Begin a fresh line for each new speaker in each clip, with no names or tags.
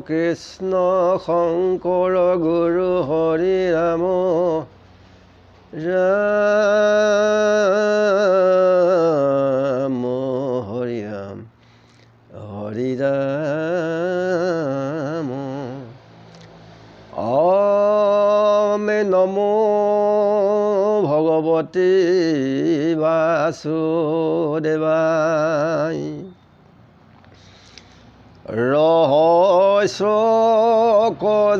কৃষ্ণ শংকৰ গুৰু হৰি ৰাম ৰাম হৰি ৰাম হৰি ৰাম নমো ভগৱতী বাসুদেৱায় ৰহস্য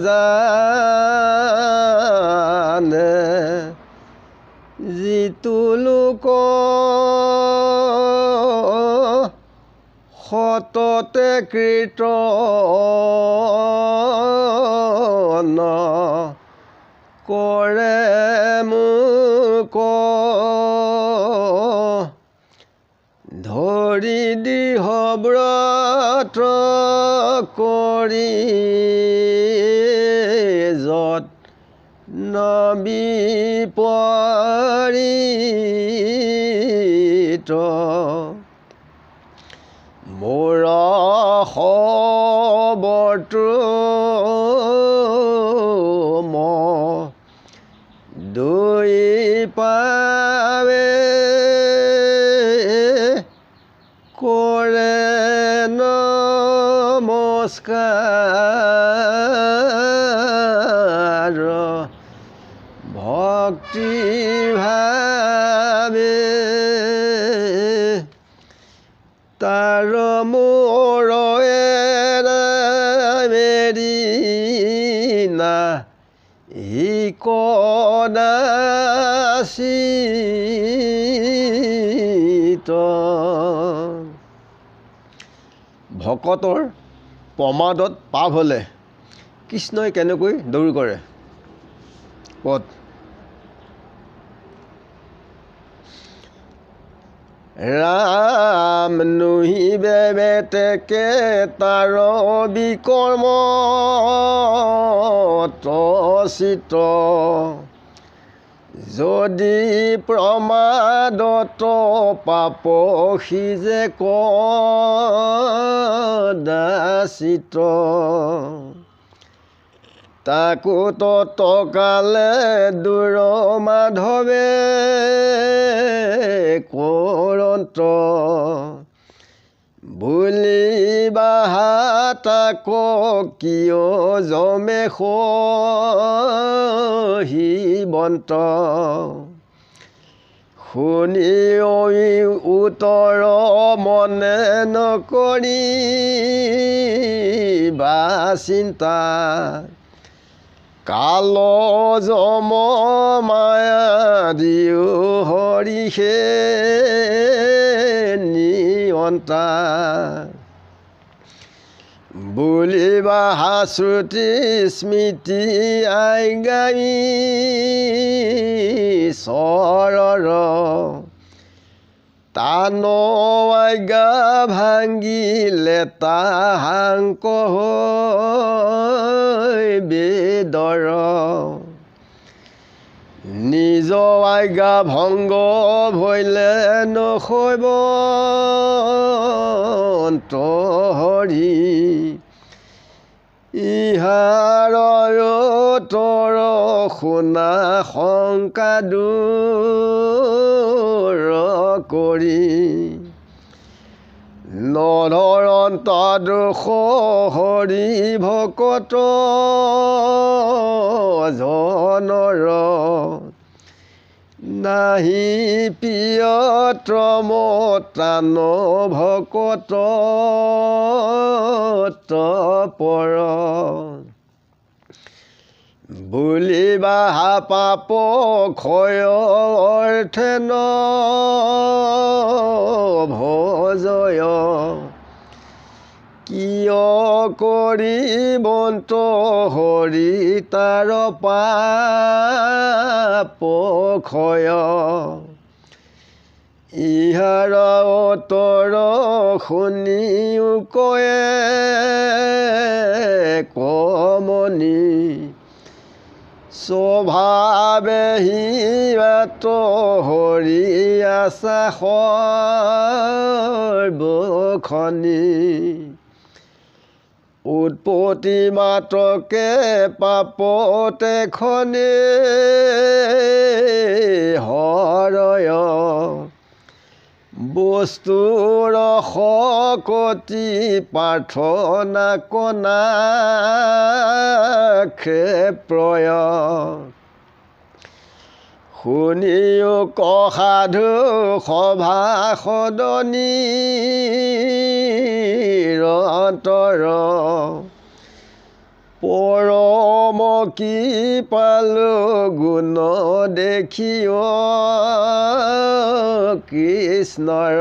জানে যিটো লোক সততে কীৰ্তন কৰে মোক ধৰি দিহ ব্ৰত কৰি যত্ন বিপৰীত মোৰ খবৰটো দুই পাৱে কৰে নমস্কাৰ ভক্তি ভাৱে তাৰ মোৰ মেৰি না হি কদাচিত ভকতৰ প্ৰমাদত পাপ হ'লে কৃষ্ণই কেনেকৈ দৌৰ কৰে পদ ৰাম নুহিবে বেতেকে তাৰ বিকৰ্ম তচিত যদি প্ৰমাদত পাপ সিজে কদাচিত তাকো ততকালে দূৰ মাধৱে কৰন্ত বুলিবা তাক কিয় জমে সহিবন্ত শুনি উত্তৰ মনে নকৰি বা চিন্তা কাল যম মায়া দিও হৰিষে নিয়ন্তা বুলিবা শ্ৰুতি স্মৃতি আইগামী চৰৰ তান আজ্ঞা ভাঙিলে তাহাংক বেদৰ নিজ আজ্ঞা ভংগ ভৈলে নশৈব হৰি ইহাৰ তৰ শুনা শংকা দূৰ কৰি নধৰন্ত দোষ হৰি ভকত জনৰ নাহি প্ৰিয়তম ত্ৰাণ ভকত পৰ বুলিবা পাপ ক্ষয় অৰ্থে ন ভজয় কিয় কৰি বন্ত হৰি তাৰ পাপ ক্ষয় ইহাৰ অতৰ শুনিও কয়ে কমনি স্বভাৱে হিয়াত হৰি আছা সৰ্বখনি উৎপত্তি মাত্ৰকে পাপতে খনে হৰয় বস্তুৰ শকতি প্ৰাৰ্থনা কনা ক্ষেপ্ৰয় শুনিও কসাধু সভা সদনী ৰন্তৰ পৰম কি পালো গুণ দেখিও কৃষ্ণৰ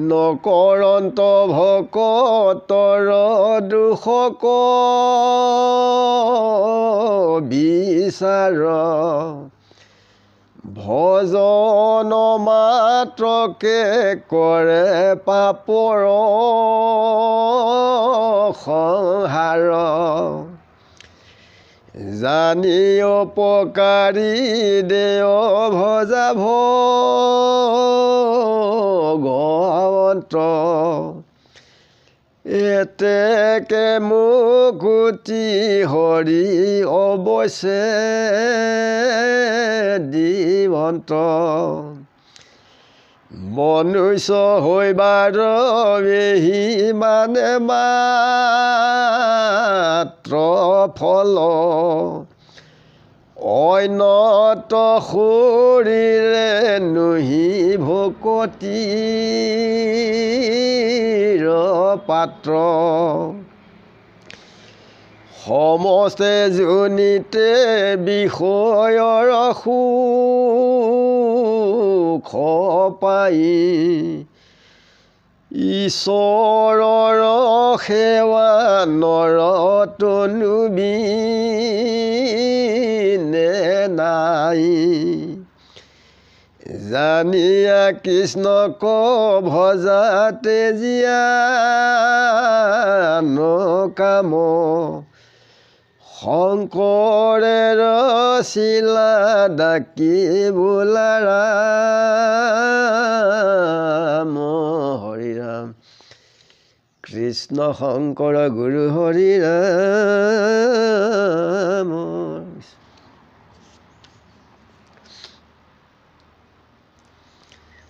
নকৰন্ত ভকতৰ দুখক বিচাৰ ভজন মাত্ৰকে কৰে পাপৰ সংহাৰ জানি উপকাৰী দেয় ভজা ভগৱন্ত এতেকে মুকুতি হৰি অৱশ্যে দিৱন্ত মনুষ্য হৈবাৰ বেহি মানে মাত্ৰ ফল অন্যত শৰীৰে নুহি ভকতিৰ পাত্ৰ সমস্তে জনিতে বিষয়ৰ সুখ পাই ঈশ্বৰৰ সেৱা নৰতনু বিনে নাই জানিয়া কৃষ্ণক ভজাতে জীয়া নকাম শংকৰে ৰচিলা ডাকি বোলা ৰাম হৰি ৰাম কৃষ্ণ শংকৰ গুৰু হৰি ৰাম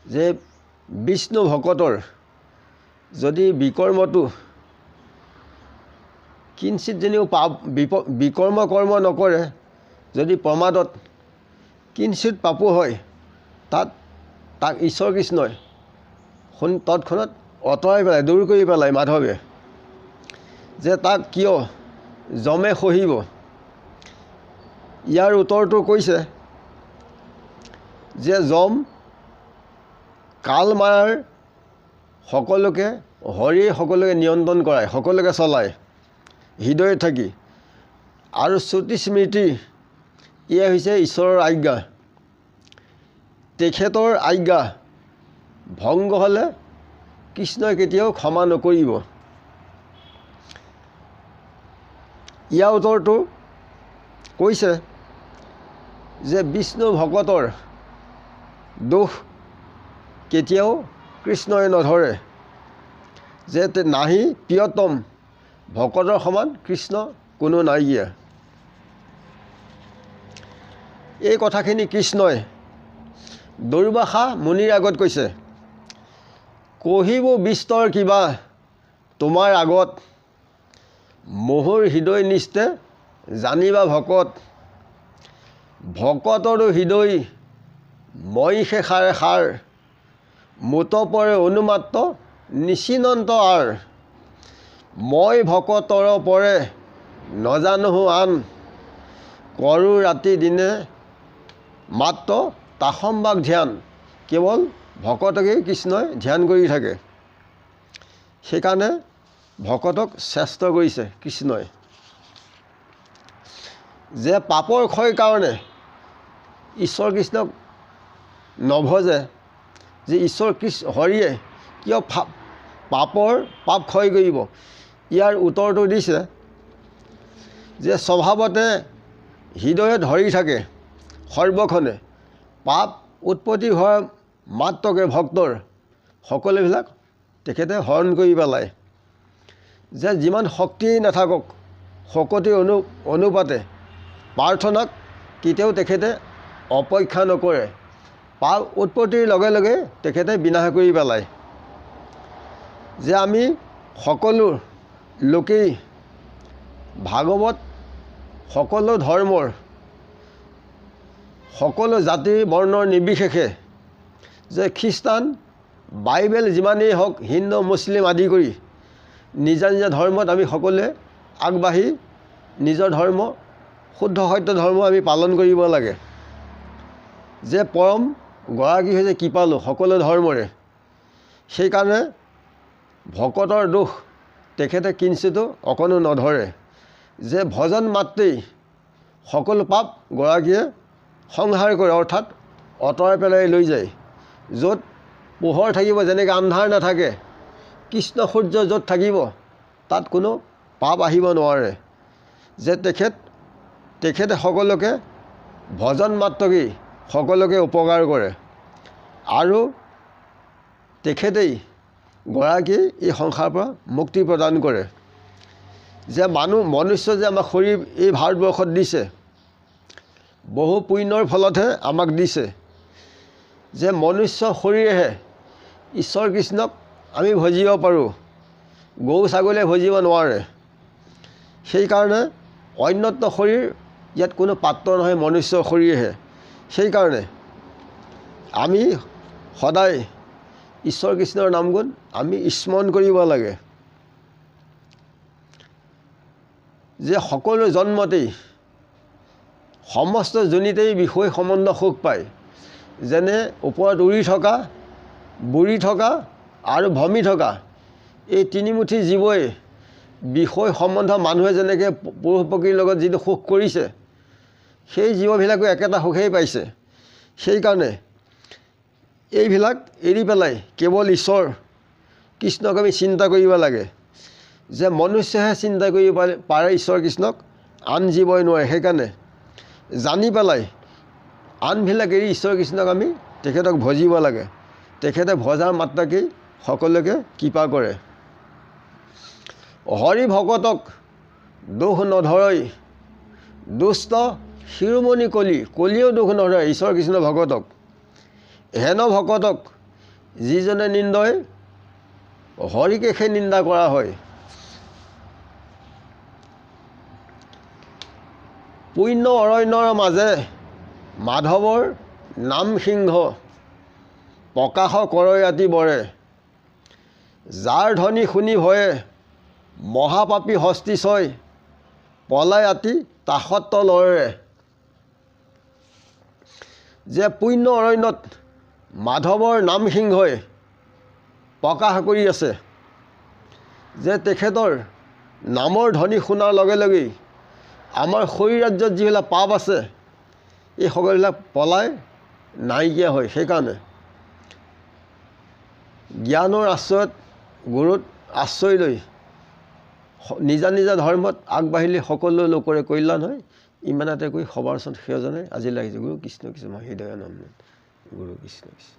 যে বিষ্ণু ভকতৰ যদি বিকৰ্মটো কিঞ্চিত যেনিও বিকৰ্ম কৰ্ম নকৰে যদি প্ৰমাদত কিঞ্চিত পাপো হয় তাক ঈশ্বৰ কৃষ্ণই তৎক্ষণাত আঁতৰাই পেলাই দূৰ কৰি পেলাই মাধৱে যে তাক কিয় যমে সহিব ইয়াৰ উত্তৰটো কৈছে যে যম কাল মায়াৰ সকলোকে হৰিয়ে সকলোকে নিয়ন্ত্ৰণ কৰায় সকলোকে চলায় হৃদয়ত থাকি আৰু শ্ৰুতি স্মৃতি এয়া হৈছে ঈশ্বৰৰ আজ্ঞা তেখেতৰ আজ্ঞা ভংগ হ'লে কৃষ্ণই কেতিয়াও ক্ষমা নকৰিব ইয়াৰ উত্তৰটো কৈছে যে বিষ্ণু ভকতৰ দোষ কেতিয়াও কৃষ্ণই নধৰে যে নাহি প্ৰিয়তম ভকতৰ সমান কৃষ্ণ কোনো নাইকিয়া এই কথাখিনি কৃষ্ণই দুৰ্বাসা মুনিৰ আগত কৈছে কহিব বিস্তৰ কিবা তোমাৰ আগত মোহৰ হৃদয় নিষ্টে জানিবা ভকত ভকতৰো হৃদয় মই শেষাৰে সাৰ মুত পৰে অনুমাত্ৰ নিচিনন্ত আৰ মই ভকতৰ পৰে নজানো আন কৰোঁ ৰাতি দিনে মাত্ৰ তাসম্বাক ধ্যান কেৱল ভকতকেই কৃষ্ণই ধ্যান কৰি থাকে সেইকাৰণে ভকতক শ্ৰেষ্ঠ কৰিছে কৃষ্ণই যে পাপৰ ক্ষয়ৰ কাৰণে ঈশ্বৰ কৃষ্ণক নভজে যে ঈশ্বৰ কৃষ্ণ হৰিয়ে কিয় পাপৰ পাপ ক্ষয় কৰিব ইয়াৰ উত্তৰটো দিছে যে স্বভাৱতে হৃদয়ত হৰি থাকে সৰ্বক্ষণে পাপ উৎপত্তি হোৱা মাত্ৰকে ভক্তৰ সকলোবিলাক তেখেতে হৰণ কৰি পেলায় যে যিমান শক্তিয়েই নাথাকক শক্তি অনুপাতে প্ৰাৰ্থনাক কেতিয়াও তেখেতে অপেক্ষা নকৰে। পাপ উৎপত্তিৰ লগে লগে তেখেতে বিনাশ কৰি পেলায়। যে আমি সকলো লোকেই ভাগৱত সকলো ধৰ্মৰ সকলো জাতি বৰ্ণৰ নিৰ্বিশেষে যে খ্ৰীষ্টান বাইবেল যিমানেই হওক হিন্দু মুছলিম আদি কৰি নিজা নিজা ধৰ্মত আমি সকলোৱে আগবাঢ়ি নিজৰ ধৰ্ম শুদ্ধ সত্য ধৰ্ম আমি পালন কৰিব লাগে। যে পৰম গৰাকী হৈছে কৃপালু সকলো ধৰ্মৰে। সেইকাৰণে ভকতৰ দোষ তেখেতে কিঞ্চিতো অকণো নধৰে। যে ভজন মাত্ৰেই সকলো পাপ গৰাকীয়ে সংহাৰ কৰে, অৰ্থাৎ আঁতৰাই পেলাই লৈ যায়। য'ত পোহৰ থাকিব, যেনেকৈ আন্ধাৰ নাথাকে, কৃষ্ণ সূৰ্য য'ত থাকিব তাত কোনো পাপ আহিব নোৱাৰে। যে তেখেতে সকলোকে ভজন মাত্ৰকেই সকলোকে উপকাৰ কৰে আৰু তেখেতেই গৰাকীয়ে এই সংসাৰৰ পৰা মুক্তি প্ৰদান কৰে। যে মনুষ্য যে আমাক শৰীৰ এই ভাৰতবৰ্ষত দিছে, বহু পুণ্যৰ ফলতহে আমাক দিছে। যে মনুষ্য শৰীৰেহে ঈশ্বৰ কৃষ্ণক আমি ভজিব পাৰোঁ, গৰু ছাগলীয়ে ভজিব নোৱাৰে। সেইকাৰণে অন্যত্ৰ শৰীৰ ইয়াত কোনো পাত্ৰ নহয়, মনুষ্য শৰীৰহে। সেইকাৰণে আমি সদায় ঈশ্বৰ কৃষ্ণৰ নাম গুণ আমি স্মৰণ কৰিব লাগে। যে সকলো জন্মতেই সমস্ত যোনিতেই বিষয় সম্বন্ধ সুখ পায়। যেনে ওপৰত উৰি থকা, বুৰি থকা আৰু ভমি থকা এই তিনিমুঠি জীৱই বিষয় সম্বন্ধ মানুহে যেনেকৈ পুৰুষ প্ৰকৃতিৰ লগত যিটো সুখ কৰিছে, সেই জীৱবিলাকো একেটা সুখেই পাইছে। সেইকাৰণে এইবিলাক এৰি পেলাই কেৱল ঈশ্বৰ কৃষ্ণক আমি চিন্তা কৰিব লাগে। যে মনুষ্যহে চিন্তা কৰিব পাৰে ঈশ্বৰ কৃষ্ণক, আন জীৱই নোৱাৰে। সেইকাৰণে জানি পেলাই আনবিলাক এৰি ঈশ্বৰ কৃষ্ণক আমি তেখেতক ভজিব লাগে। তেখেতে ভজাৰ মাত্ৰাকেই সকলোকে কৃপা কৰে। হৰি ভকতক দোষ নধৰই, দুষ্ট শিৰোমণি কলিয়েও দোষ নধৰে ঈশ্বৰ কৃষ্ণ ভকতক। হেন ভকতক যিজনে নিন্দয় হৰিকে সেই নিন্দা কৰা হয়। পুণ্য অৰণ্যৰ মাজে মাধৱৰ নাম সিংহ, প্ৰকাশ কৰৈ আতি বৰে। যাৰ ধ্বনি শুনি ভয়ে মহাপাপী হস্তি ছয়, পলাই আতি তাসত্ব লৰে। যে পুণ্য অৰণ্যত মাধৱৰ নাম সিংহই প্ৰকাশ কৰি আছে। যে তেখেতৰ নামৰ ধ্বনি শুনাৰ লগে লগেই আমাৰ শৰীৰ ৰাজ্যত যিবিলাক পাপ আছে এই সকলোবিলাক পলাই নাইকিয়া হয়। সেইকাৰণে জ্ঞানৰ আশ্ৰয়ত গুৰুত আশ্ৰয় লৈ নিজা নিজা ধৰ্মত আগবাঢ়িলে সকলো লোকৰে কল্যাণ হয়। ইমানতে কৈ সবাৰ ওচৰত সেৱা জনাই আজি লাগিছে। গুৰু কৃষ্ণ কৃষ্ণ হৃদয়ানন্দ। গুৰু কৃষ্ণ কৃষ্ণ।